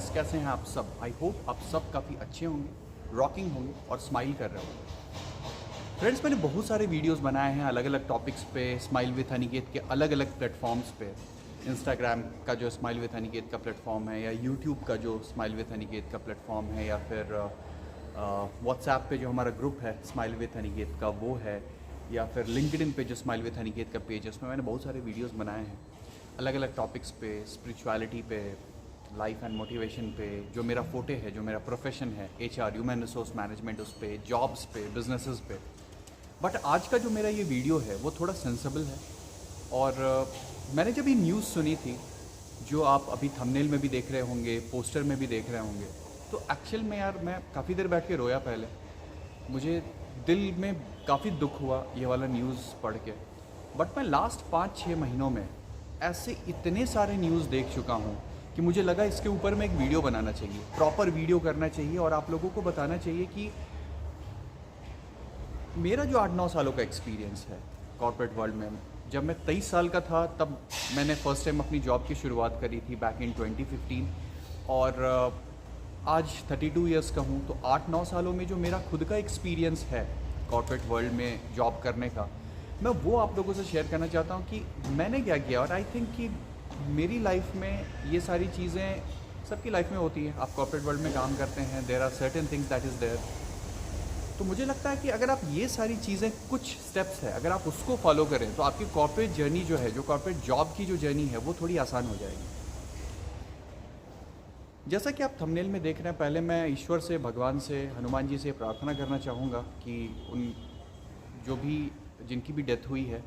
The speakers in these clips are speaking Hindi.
फ्रेंड्स, कैसे हैं आप सब? आई होप आप सब काफ़ी अच्छे होंगे, रॉकिंग होंगे और स्माइल कर रहे होंगे। फ्रेंड्स, मैंने बहुत सारे वीडियोस बनाए हैं अलग अलग टॉपिक्स पे, स्माइल विथ अनिकेत के अलग अलग प्लेटफॉर्म्स पे। इंस्टाग्राम का जो स्माइल विथ अनिकेत का प्लेटफॉर्म है, या यूट्यूब का जो स्माइल विथ अनिकेत का प्लेटफॉर्म है, या फिर व्हाट्सएप पे जो हमारा ग्रुप है स्माइल विथ अनिकेत का वो है, या फिर लिंक्डइन पे जो स्माइल विथ अनिकेत का पेज है, उसमें मैंने बहुत सारे वीडियोस बनाए हैं अलग अलग टॉपिक्स पे, स्पिरिचुअलिटी पे, लाइफ एंड मोटिवेशन पे, जो मेरा फोटे है, जो मेरा प्रोफेशन है, HR ह्यूमन रिसोर्स मैनेजमेंट, उस पे, जॉब्स पे, बिजनेसेस पे। बट आज का जो मेरा ये वीडियो है वो थोड़ा सेंसिबल है। और मैंने जब ये न्यूज़ सुनी थी, जो आप अभी थंबनेल में भी देख रहे होंगे, पोस्टर में भी देख रहे होंगे, तो एक्चुअल में यार मैं काफ़ी देर बैठ के रोया। पहले मुझे दिल में काफ़ी दुख हुआ ये वाला न्यूज़ पढ़ के। बट मैं लास्ट 5-6 महीनों में ऐसे इतने सारे न्यूज़ देख चुका हूँ कि मुझे लगा इसके ऊपर में एक वीडियो बनाना चाहिए, प्रॉपर वीडियो करना चाहिए और आप लोगों को बताना चाहिए कि मेरा जो 8-9 सालों का एक्सपीरियंस है कॉर्पोरेट वर्ल्ड में। जब मैं 23 साल का था तब मैंने फ़र्स्ट टाइम अपनी जॉब की शुरुआत करी थी बैक इन 2015, और आज 32 इयर्स का हूँ। तो 8-9 सालों में जो मेरा खुद का एक्सपीरियंस है कॉर्पोरेट वर्ल्ड में जॉब करने का, मैं वो आप लोगों से शेयर करना चाहता हूँ कि मैंने क्या किया। और आई थिंक कि मेरी लाइफ में ये सारी चीज़ें सबकी लाइफ में होती है। आप कॉर्पोरेट वर्ल्ड में काम करते हैं, there are certain things that is there. तो मुझे लगता है कि अगर आप ये सारी चीज़ें, कुछ स्टेप्स है, अगर आप उसको फॉलो करें तो आपकी कॉर्पोरेट जर्नी जो है, जो कॉर्पोरेट जॉब की जो जर्नी है, वो थोड़ी आसान हो जाएगी। जैसा कि आप थंबनेल में देख रहे हैं, पहले मैं ईश्वर से, भगवान से, हनुमान जी से प्रार्थना करना चाहूँगा कि उन जो भी जिनकी भी डेथ हुई है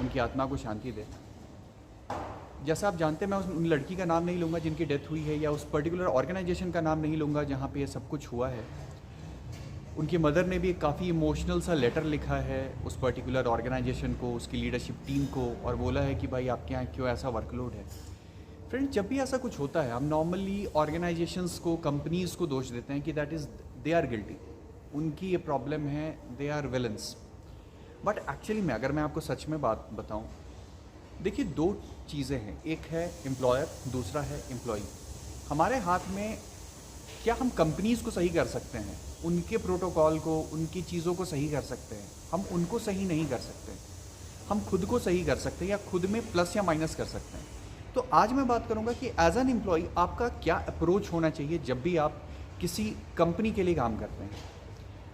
उनकी आत्मा को शांति दे। जैसा आप जानते हैं, मैं उन लड़की का नाम नहीं लूँगा जिनकी डेथ हुई है, या उस पर्टिकुलर ऑर्गेनाइजेशन का नाम नहीं लूँगा जहाँ पे ये सब कुछ हुआ है। उनकी मदर ने भी काफ़ी इमोशनल सा लेटर लिखा है उस पर्टिकुलर ऑर्गेनाइजेशन को, उसकी लीडरशिप टीम को, और बोला है कि भाई आपके यहाँ क्यों ऐसा वर्कलोड है। फ्रेंड्स, जब भी ऐसा कुछ होता है, हम नॉर्मली ऑर्गेनाइजेशंस को, कंपनीज़ को दोष देते हैं कि that is they are guilty, उनकी ये प्रॉब्लम है, they are villains. But actually में अगर मैं आपको सच में बात बताऊं, देखिए 2 चीज़ें हैं, एक है एम्प्लॉयर, दूसरा है एम्प्लॉई। हमारे हाथ में क्या हम कंपनीज़ को सही कर सकते हैं, उनके प्रोटोकॉल को, उनकी चीज़ों को सही कर सकते हैं, हम उनको सही नहीं कर सकते। हम खुद को सही कर सकते हैं, या खुद में प्लस या माइनस कर सकते हैं। तो आज मैं बात करूंगा कि एज एन एम्प्लॉई आपका क्या अप्रोच होना चाहिए जब भी आप किसी कंपनी के लिए काम करते हैं।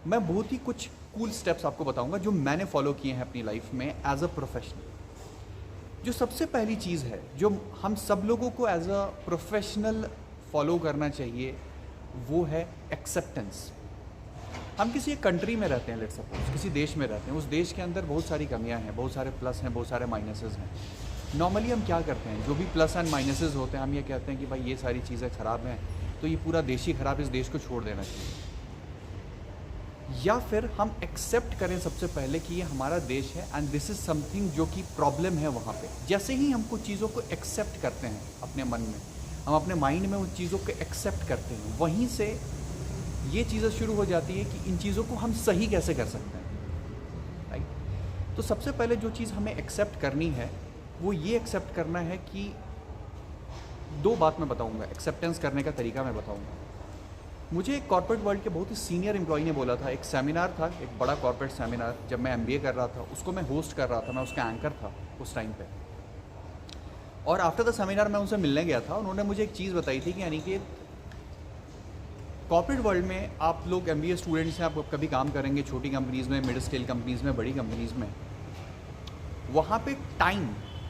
मैं बहुत ही कुछ कूल स्टेप्स आपको बताऊंगा जो मैंने फॉलो किए हैं अपनी लाइफ में एज अ प्रोफेशनल। जो सबसे पहली चीज़ है जो हम सब लोगों को एज अ प्रोफेशनल फॉलो करना चाहिए, वो है एक्सेप्टेंस। हम किसी एक कंट्री में रहते हैं, लेट्स सपोज किसी देश में रहते हैं, उस देश के अंदर बहुत सारी कमियां हैं, बहुत सारे प्लस हैं, बहुत सारे माइनसेस हैं। नॉर्मली हम क्या करते हैं, जो भी प्लस एंड माइनसेस होते हैं, हम ये कहते हैं कि भाई ये सारी चीज़ें ख़राब हैं, तो ये पूरा देश ही ख़राब, इस देश को छोड़ देना चाहिए। या फिर हम एक्सेप्ट करें सबसे पहले कि ये हमारा देश है एंड दिस इज़ समथिंग जो कि प्रॉब्लम है वहाँ पे। जैसे ही हम कुछ चीज़ों को एक्सेप्ट करते हैं अपने मन में, हम अपने माइंड में उन चीज़ों को एक्सेप्ट करते हैं, वहीं से ये चीज़ें शुरू हो जाती है कि इन चीज़ों को हम सही कैसे कर सकते हैं, राइट। तो सबसे पहले जो चीज़ हमें एक्सेप्ट करनी है वो ये एक्सेप्ट करना है कि 2 बात मैं बताऊँगा, एक्सेप्टेंस करने का तरीका मैं बताऊँगा। मुझे एक कॉर्पोरेट वर्ल्ड के बहुत ही सीनियर एम्प्लॉय ने बोला था, एक सेमिनार था, एक बड़ा कॉर्पोरेट सेमिनार, जब मैं MBA कर रहा था, उसको मैं होस्ट कर रहा था, मैं उसका एंकर था उस टाइम पे। और आफ्टर द सेमिनार मैं उनसे मिलने गया था, उन्होंने मुझे एक चीज़ बताई थी कि यानी कि कॉर्पोरेट वर्ल्ड में आप लोग MBA स्टूडेंट्स हैं, आप कभी काम करेंगे छोटी कंपनीज़ में, मिड स्केल कंपनीज़ में, बड़ी कंपनीज़ में, वहाँ पे time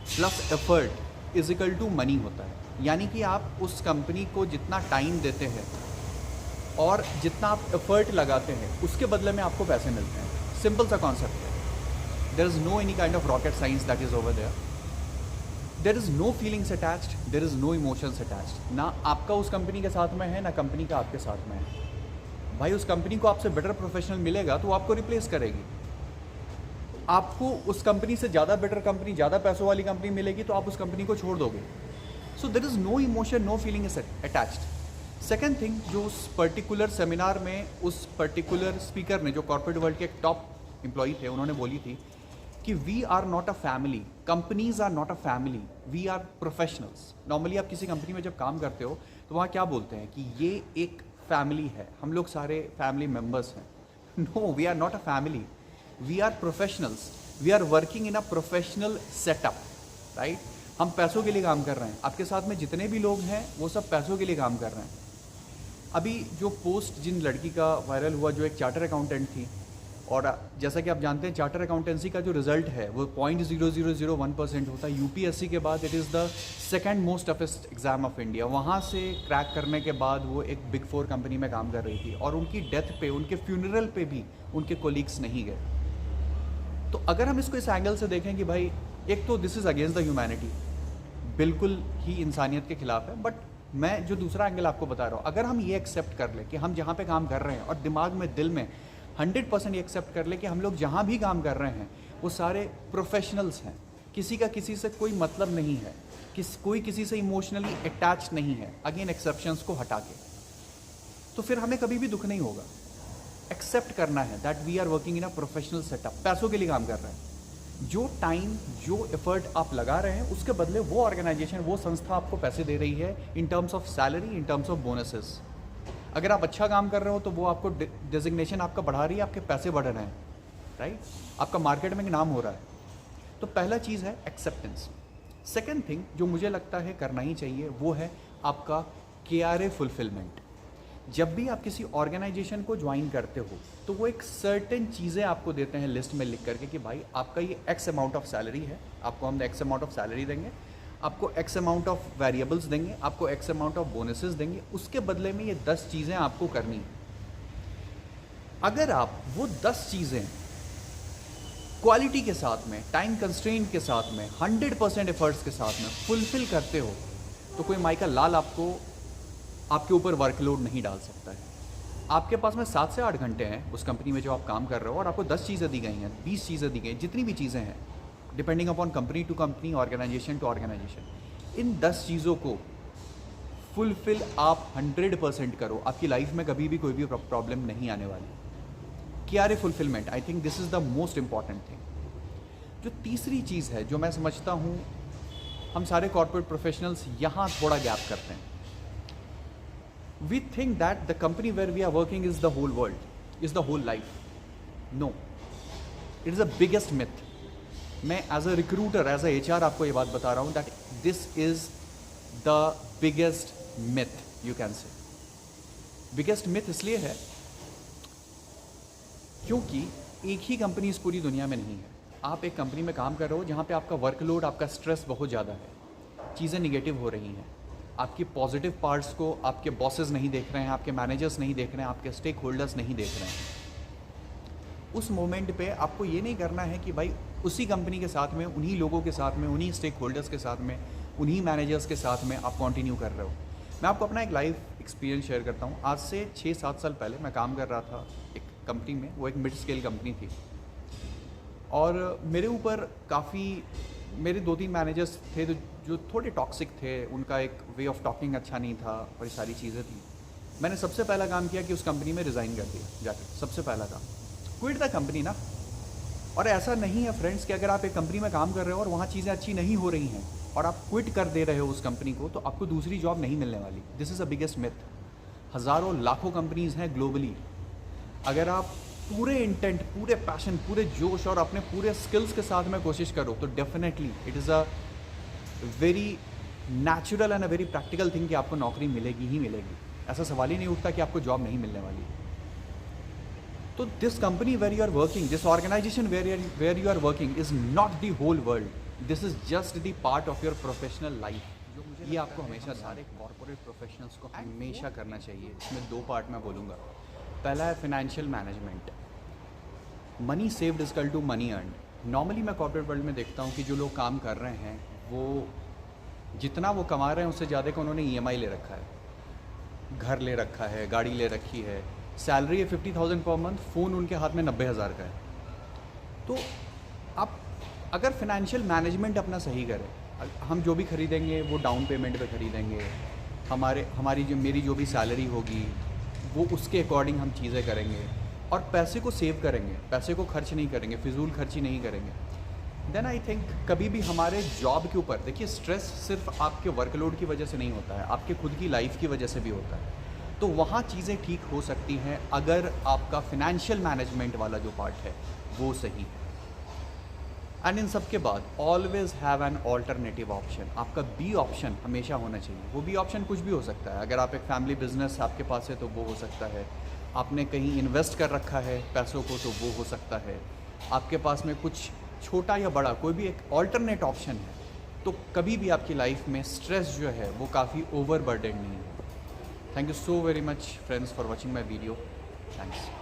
plus effort is equal to money होता है। यानी कि आप उस कंपनी को जितना टाइम देते हैं और जितना आप एफर्ट लगाते हैं, उसके बदले में आपको पैसे मिलते हैं। सिंपल सा कॉन्सेप्ट है। There is no any kind of rocket science that is over there. There is no feelings attached, there is no emotions attached. ना आपका उस कंपनी के साथ में है, ना कंपनी का आपके साथ में है। भाई उस कंपनी को आपसे बेटर प्रोफेशनल मिलेगा तो वो आपको रिप्लेस करेगी। आपको उस कंपनी से ज़्यादा बेटर कंपनी, ज़्यादा पैसों वाली कंपनी मिलेगी तो आप उस कंपनी को छोड़ दोगे। So there is no emotion, no feeling is attached. Second thing, जो उस पर्टिकुलर सेमिनार में उस पर्टिकुलर स्पीकर ने, जो कॉर्पोरेट वर्ल्ड के एक टॉप एम्प्लॉई थे, उन्होंने बोली थी कि we are not a family, companies are not a family, we are professionals. Normally आप किसी कंपनी में जब काम करते हो तो वहाँ क्या बोलते हैं कि ये एक फैमिली है, हम लोग सारे फैमिली मेम्बर्स हैं। No, we are not a family, we are professionals, we are working in a professional setup, right. हम पैसों के लिए काम कर रहे हैं, आपके साथ में जितने भी लोग हैं वो सब पैसों के लिए काम कर रहे हैं। अभी जो पोस्ट जिन लड़की का वायरल हुआ जो एक चार्टर अकाउंटेंट थी, और जैसा कि आप जानते हैं चार्टर अकाउंटेंसी का जो रिजल्ट है वो 0.0001% होता है। यूपीएससी के बाद it is the second most toughest exam of India. वहाँ से क्रैक करने के बाद वो एक बिग 4 कंपनी में काम कर रही थी, और उनकी डेथ पे, उनके फ्यूनरल पे भी उनके कोलीग्स नहीं गए। तो अगर हम इसको इस एंगल से देखें कि भाई एक तो this is against the humanity, बिल्कुल ही इंसानियत के खिलाफ है। बट मैं जो दूसरा एंगल आपको बता रहा हूँ, अगर हम ये एक्सेप्ट कर लें कि हम जहाँ पे काम कर रहे हैं, और दिमाग में, दिल में 100% ये एक्सेप्ट कर ले कि हम लोग जहाँ भी काम कर रहे हैं वो सारे प्रोफेशनल्स हैं, किसी का किसी से कोई मतलब नहीं है, कोई किसी से इमोशनली अटैच नहीं है, अगेन एक्सेप्शंस को हटा के, तो फिर हमें कभी भी दुख नहीं होगा। एक्सेप्ट करना है that we are working in a professional setup, पैसों के लिए काम कर रहे हैं। जो टाइम, जो एफर्ट आप लगा रहे हैं उसके बदले वो ऑर्गेनाइजेशन, वो संस्था आपको पैसे दे रही है in terms of salary, in terms of bonuses. अगर आप अच्छा काम कर रहे हो तो वो आपको डेजिग्नेशन आपका बढ़ा रही है, आपके पैसे बढ़ रहे हैं, राइट, आपका मार्केट में नाम हो रहा है। तो पहला चीज़ है एक्सेप्टेंस। सेकेंड थिंग जो मुझे लगता है करना ही चाहिए वो है आपका KRA फुलफिलमेंट। जब भी आप किसी ऑर्गेनाइजेशन को ज्वाइन करते हो तो वो एक सर्टेन चीज़ें आपको देते हैं लिस्ट में लिख करके कि भाई आपका ये X अमाउंट ऑफ सैलरी है, आपको हम X अमाउंट ऑफ सैलरी देंगे, आपको X अमाउंट ऑफ वेरिएबल्स देंगे, आपको X अमाउंट ऑफ बोनसेस देंगे, उसके बदले में ये 10 चीज़ें आपको करनी है। अगर आप वो 10 चीज़ें क्वालिटी के साथ में, टाइम कंस्ट्रेंट के साथ में, 100% एफर्ट्स के साथ में फुलफिल करते हो तो कोई माइकल लाल आपको आपके ऊपर वर्कलोड नहीं डाल सकता है। आपके पास में 7 से 8 घंटे हैं उस कंपनी में जो आप काम कर रहे हो, और आपको 10 चीज़ें दी गई हैं, 20 चीज़ें दी गई, जितनी भी चीज़ें हैं, depending upon company to company, organisation to organisation, इन 10 चीज़ों को फुलफिल आप 100% करो, आपकी लाइफ में कभी भी कोई भी प्रॉब्लम नहीं आने वाली। KRA fulfilment, I think this is the most important thing. जो तीसरी चीज़ है जो मैं समझता हूँ हम सारे कॉर्पोरेट प्रोफेशनल्स यहाँ थोड़ा गैप करते हैं, we think that the company where we are working is the whole world, is the whole life. No, it is the biggest myth. मैं as a recruiter, as a HR आपको ये बात बता रहा हूँ that this is the biggest myth you can say. biggest myth इसलिए है क्योंकि एक ही कंपनी इस पूरी दुनिया में नहीं है। आप एक कंपनी में काम कर रहे हो जहाँ पे आपका वर्कलोड, आपका स्ट्रेस बहुत ज़्यादा है, चीज़ें निगेटिव हो रही हैं, आपकी पॉजिटिव पार्ट्स को आपके बॉसेस नहीं देख रहे हैं, आपके मैनेजर्स नहीं देख रहे हैं, आपके स्टेक होल्डर्स नहीं देख रहे हैं। उस मोमेंट पे आपको ये नहीं करना है कि भाई उसी कंपनी के साथ में, उन्हीं लोगों के साथ में, उन्हीं स्टेक होल्डर्स के साथ में, उन्हीं मैनेजर्स के साथ में आप कंटिन्यू कर रहे हो। मैं आपको अपना एक लाइव एक्सपीरियंस शेयर करता हूँ। आज से 6-7 साल पहले मैं काम कर रहा था एक कंपनी में, वो एक मिड स्केल कंपनी थी, और मेरे ऊपर काफ़ी, मेरे 2-3 मैनेजर्स थे जो थोड़े टॉक्सिक थे, उनका एक वे ऑफ टॉकिंग अच्छा नहीं था, और ये सारी चीज़ें थी। मैंने सबसे पहला काम किया कि उस कंपनी में रिज़ाइन कर दिया जाकर, सबसे पहला काम, क्विट द कंपनी ना। और ऐसा नहीं है फ्रेंड्स कि अगर आप एक कंपनी में काम कर रहे हो और वहाँ चीज़ें अच्छी नहीं हो रही हैं और आप क्विट कर दे रहे हो उस कंपनी को, तो आपको दूसरी जॉब नहीं मिलने वाली। This is a biggest myth. हज़ारों लाखों कंपनीज़ हैं ग्लोबली, अगर आप पूरे इंटेंट, पूरे पैशन, पूरे जोश और अपने पूरे स्किल्स के साथ में कोशिश करो तो definitely it is a very natural and a very practical thing कि आपको नौकरी मिलेगी ही मिलेगी। ऐसा सवाल ही नहीं उठता कि आपको जॉब नहीं मिलने वाली। तो this company where you are working, this organisation where you are working is not the whole world, this is just the part of your professional life. ये आपको हमेशा सारे कॉर्पोरेट प्रोफेशनल्स को हमेशा करना चाहिए। इसमें 2 पार्ट मैं बोलूँगा। पहला है financial management. Money saved is equal to money earned. Normally मैं कॉर्पोरेट वर्ल्ड में देखता हूँ कि जो लोग काम कर रहे हैं वो जितना वो कमा रहे हैं उससे ज़्यादा का उन्होंने EMI ले रखा है, घर ले रखा है, गाड़ी ले रखी है, सैलरी है 50,000 पर मंथ, फ़ोन उनके हाथ में 90,000 का है। तो आप अगर फाइनेंशियल मैनेजमेंट अपना सही करें, हम जो भी खरीदेंगे वो डाउन पेमेंट पे खरीदेंगे, मेरी जो भी सैलरी होगी वो उसके अकॉर्डिंग हम चीज़ें करेंगे और पैसे को सेव करेंगे, पैसे को खर्च नहीं करेंगे, फिजूल खर्ची नहीं करेंगे। देन आई थिंक कभी भी हमारे जॉब के ऊपर, देखिए स्ट्रेस सिर्फ आपके वर्कलोड की वजह से नहीं होता है, आपके खुद की लाइफ की वजह से भी होता है। तो वहाँ चीज़ें ठीक हो सकती हैं अगर आपका फिनेंशियल मैनेजमेंट वाला जो पार्ट है वो सही है। एंड इन सब के बाद always have an alternative option. आपका बी ऑप्शन हमेशा होना चाहिए। वो बी ऑप्शन कुछ भी हो सकता है। अगर आप एक फैमिली बिजनेस आपके पास है तो वो हो सकता है, आपने कहीं इन्वेस्ट कर रखा है पैसों को तो वो हो सकता है, आपके पास में कुछ छोटा या बड़ा कोई भी एक ऑल्टरनेट ऑप्शन है, तो कभी भी आपकी लाइफ में स्ट्रेस जो है वो काफ़ी ओवरबर्डन नहीं है। Thank you so very much friends for watching my video. Thanks.